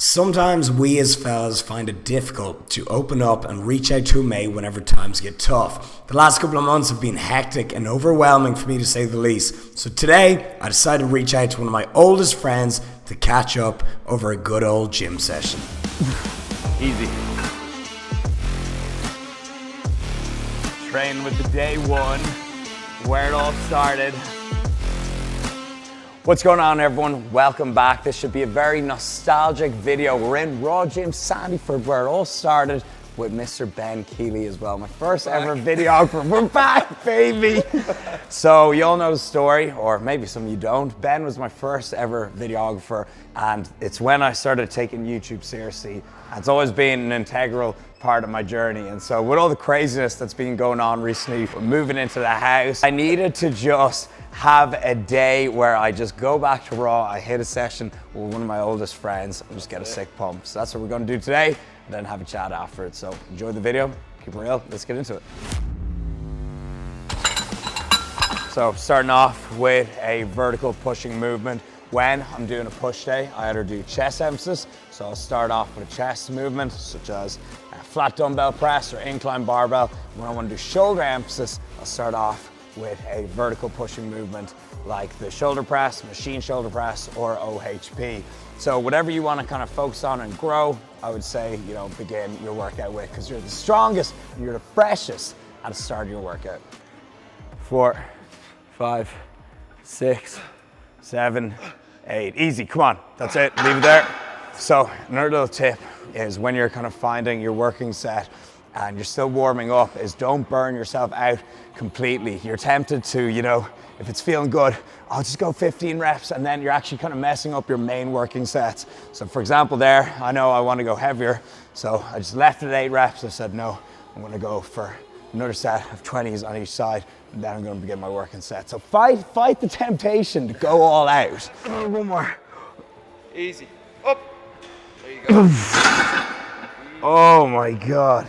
Sometimes we as fellas find it difficult to open up and reach out to a mate whenever times get tough. The last couple of months have been hectic and overwhelming for me to say the least. So today, I decided to reach out to one of my oldest friends to catch up over a good old gym session. Easy. Train with the day one, where it all started. What's going on, everyone? Welcome back. This should be a very nostalgic video. We're in Raw Gym Sandyford, where it all started with Mr. Ben Keeley as well. My first ever videographer. We're back, baby. So you all know the story, or maybe some of you don't. Ben was my first ever videographer, and it's when I started taking YouTube seriously. It's always been an integral part of my journey. And so with all the craziness that's been going on recently, moving into the house, I needed to just have a day where I just go back to Raw, I hit a session with one of my oldest friends and just get a sick pump. So that's what we're gonna do today, and then have a chat after it. So enjoy the video, keep it real, let's get into it. So starting off with a vertical pushing movement. When I'm doing a push day, I either do chest emphasis, so I'll start off with a chest movement, such as a flat dumbbell press or incline barbell. When I want to do shoulder emphasis, I'll start off with a vertical pushing movement, like the shoulder press, machine shoulder press, or OHP. So whatever you want to kind of focus on and grow, I would say, begin your workout with, because you're the strongest and you're the freshest at the start of your workout. 4, 5, 6, 7, 8. Easy, come on, that's it, leave it there. So another little tip is when you're kind of finding your working set and you're still warming up, is don't burn yourself out completely. You're tempted to, if it's feeling good, I'll just go 15 reps, and then you're actually kind of messing up your main working sets. So for example there, I know I want to go heavier, so I just left it at 8 reps. I said, no, I'm going to go for another set of 20s on each side, and then I'm going to begin my working set. So fight the temptation to go all out. One more. Easy. Up. There you go. Oh my God.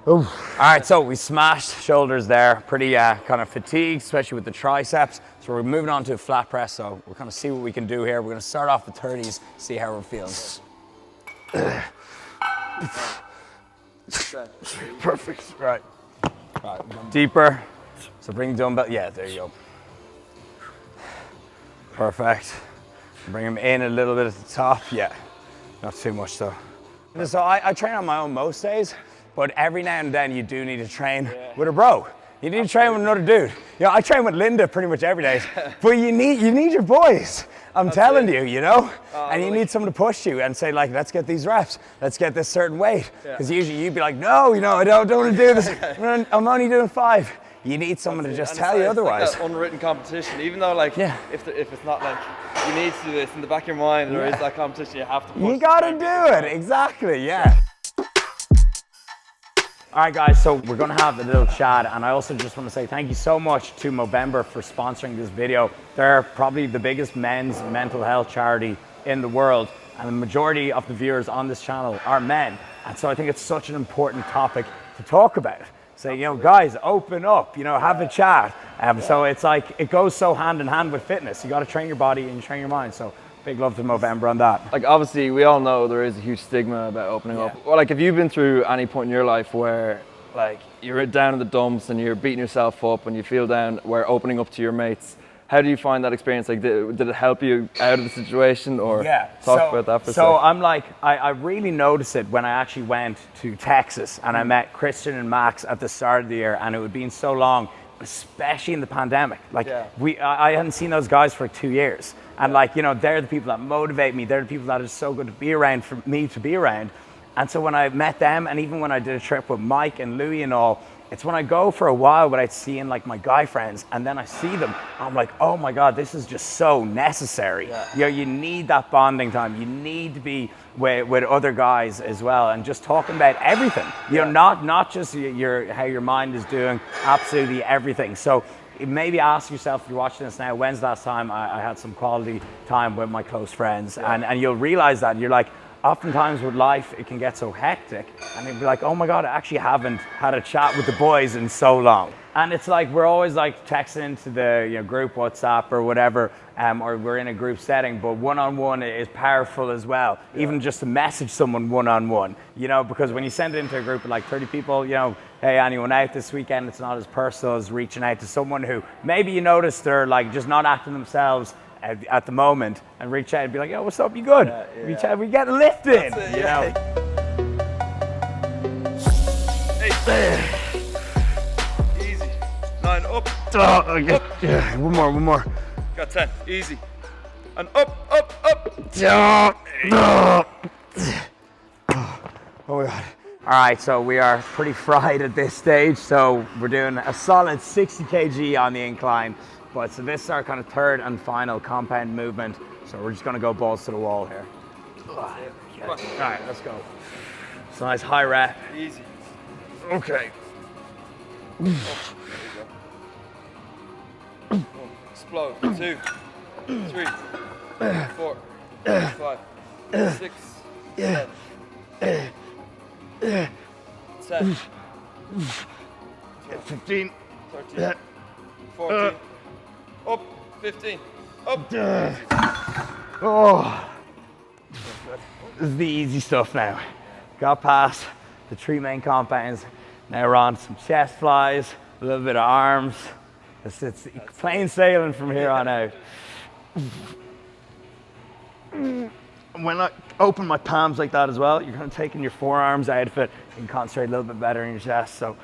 Ooh. All right, so we smashed shoulders there, pretty kind of fatigued, especially with the triceps. So we're moving on to a flat press, so we're gonna see what we can do here. We're gonna start off with 30s, see how we're feeling. Perfect, right. Deeper, so bring dumbbell, yeah, there you go. Perfect. Bring them in a little bit at the top, yeah, not too much though. So I train on my own most days, but every now and then you do need to train with a bro. You need to train with another dude. I train with Linda pretty much every day, but you need your boys. I'm telling you, and you need someone to push you and say, like, let's get these reps, let's get this certain weight. Because usually you'd be like, no, I don't want to do this. I'm only doing 5. You need someone to just tell you otherwise. It's like that unwritten competition, even though if it's not like you need to do this in the back of your mind, there is that competition you have to push. You gotta do it, exactly, yeah. All right, guys, so we're gonna have a little chat, and I also just want to say thank you so much to Movember for sponsoring this video. They're probably the biggest men's mental health charity in the world, and the majority of the viewers on this channel are men. And so I think it's such an important topic to talk about. Say, guys, open up, have a chat. So it's like, it goes so hand in hand with fitness. You got to train your body and you train your mind. So big love to Movember on that. Like, obviously, we all know there is a huge stigma about opening up. Well, have you been through any point in your life where, you're down in the dumps and you're beating yourself up and you feel down, where opening up to your mates? How do you find that experience? Like, did it help you out of the situation, or talk about that for a So sec? I'm like, I really noticed it when I actually went to Texas and I met Christian and Max at the start of the year, and it had been so long, especially in the pandemic. I hadn't seen those guys for 2 years. And they're the people that motivate me. They're the people that are so good to be around, for me to be around. And so when I met them, and even when I did a trip with Mike and Louie and all, it's when I go for a while without seeing my guy friends, and then I see them, I'm like, oh my God, this is just so necessary. You need that bonding time. You need to be with other guys as well, and just talking about everything. Not just how your mind is doing, absolutely everything. So maybe ask yourself, if you're watching this now, when's the last time I had some quality time with my close friends? And you'll realize that you're like, oftentimes with life, it can get so hectic and it'd be like, oh my God, I actually haven't had a chat with the boys in so long. And it's like, we're always like texting into the group WhatsApp or whatever, or we're in a group setting, but one-on-one is powerful as well. Yeah. Even just to message someone one-on-one, because when you send it into a group of like 30 people, hey, anyone out this weekend, it's not as personal as reaching out to someone who maybe you notice they're like just not acting themselves at the moment, and reach out and be like, yo, what's up, you good? Yeah. Reach out, we get a lift in, Hey. Easy. 9, up. Okay. Up. Yeah, one more. Got 10, easy. And up. Oh my God. All right, so we are pretty fried at this stage, so we're doing a solid 60 kg on the incline. But so this is our kind of third and final compound movement. So we're just gonna go balls to the wall here. All right, let's go. It's a nice high rep. Easy. Okay. Explode. 2, 3, 4, 5, 6, 7, 10, 15, 13, 14, up, 15, up. Oh, this is the easy stuff now. Got past the 3 main compounds. Now we're on some chest flies, a little bit of arms. It's plain sailing from here on out. When I open my palms like that as well, you're kind of taking your forearms out of it. You can concentrate a little bit better in your chest. So,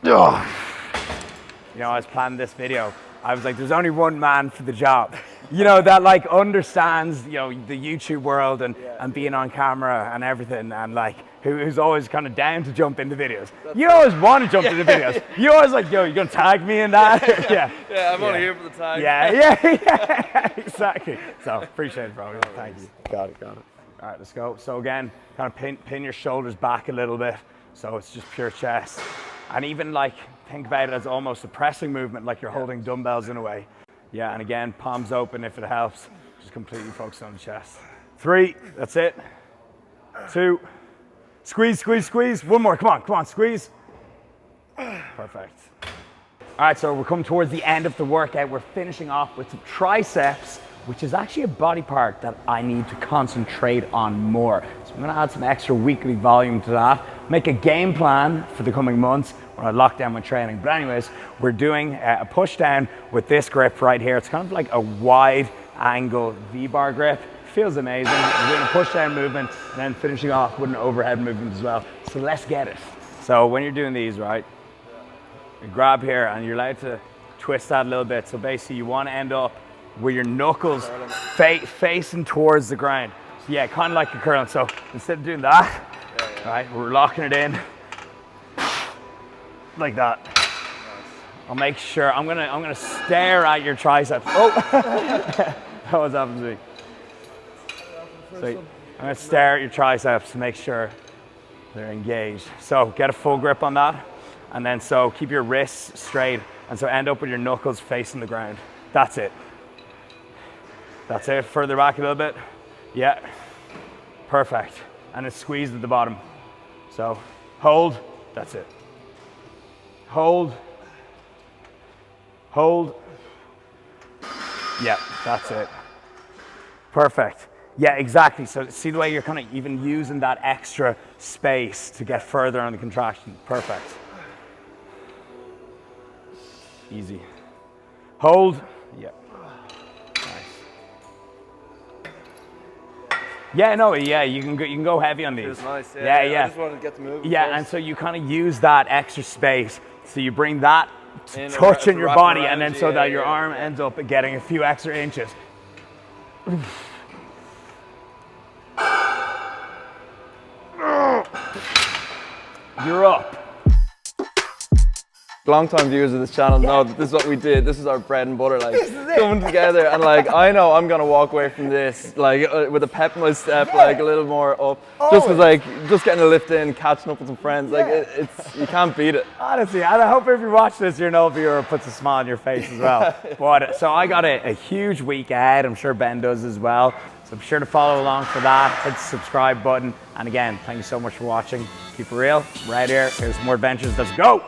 I was planning this video. I was like, there's only one man for the job, that like understands, the YouTube world and being on camera and everything, and like who's always kind of down to jump into videos. You always want to jump into videos. You always like, yo, you gonna tag me in that? Yeah, I'm only here for the tag. Yeah, exactly. So appreciate it, bro. Thank you. Got it. All right, let's go. So again, kind of pin your shoulders back a little bit. So it's just pure chest. And even like, think about it as almost a pressing movement, like you're holding dumbbells in a way. Yeah, and again, palms open if it helps. Just completely focus on the chest. 3, that's it. 2, squeeze. 1 more, come on, squeeze. Perfect. All right, so we're coming towards the end of the workout. We're finishing off with some triceps, which is actually a body part that I need to concentrate on more. So I'm gonna add some extra weekly volume to that, make a game plan for the coming months when I lock down my training. But anyways, we're doing a push down with this grip right here. It's kind of like a wide angle V-bar grip. Feels amazing. We're doing a push down movement and then finishing off with an overhead movement as well. So let's get it. So when you're doing these, right, you grab here and you're allowed to twist that a little bit. So basically you wanna end up with your knuckles facing towards the ground. So yeah, kind of like a curl. So instead of doing that, right, we're locking it in like that. Nice. I'll make sure, I'm gonna stare at your triceps. Oh, that was happening to me. So I'm gonna stare at your triceps to make sure they're engaged. So get a full grip on that. And then so keep your wrists straight. And so end up with your knuckles facing the ground. That's it. That's it, further back a little bit. Yeah, perfect. And it's squeezed at the bottom. So hold, that's it. Hold. Yeah, that's it. Perfect. Yeah, exactly. So see the way you're kind of even using that extra space to get further on the contraction. Perfect. Easy. Hold. Yeah. Yeah, no, yeah, you can go heavy on these. Feels nice, yeah. I just wanted to get the move. Yeah, and so you kind of use that extra space. So you bring that touch in your body, and then so that your arm ends up getting a few extra inches. You're up. Long-time viewers of this channel know that this is what we did. This is our bread and butter, like coming together. And like, I know I'm gonna walk away from this like with a pep in my step, like a little more up. Just because like, just getting a lift in, catching up with some friends, like it's you can't beat it. Honestly, and I hope if you watch this, you're no viewer puts a smile on your face as well. But so I got a huge week ahead. I'm sure Ben does as well. So be sure to follow along for that. Hit the subscribe button. And again, thank you so much for watching. Keep it real. Right here. Here's more adventures. Let's go.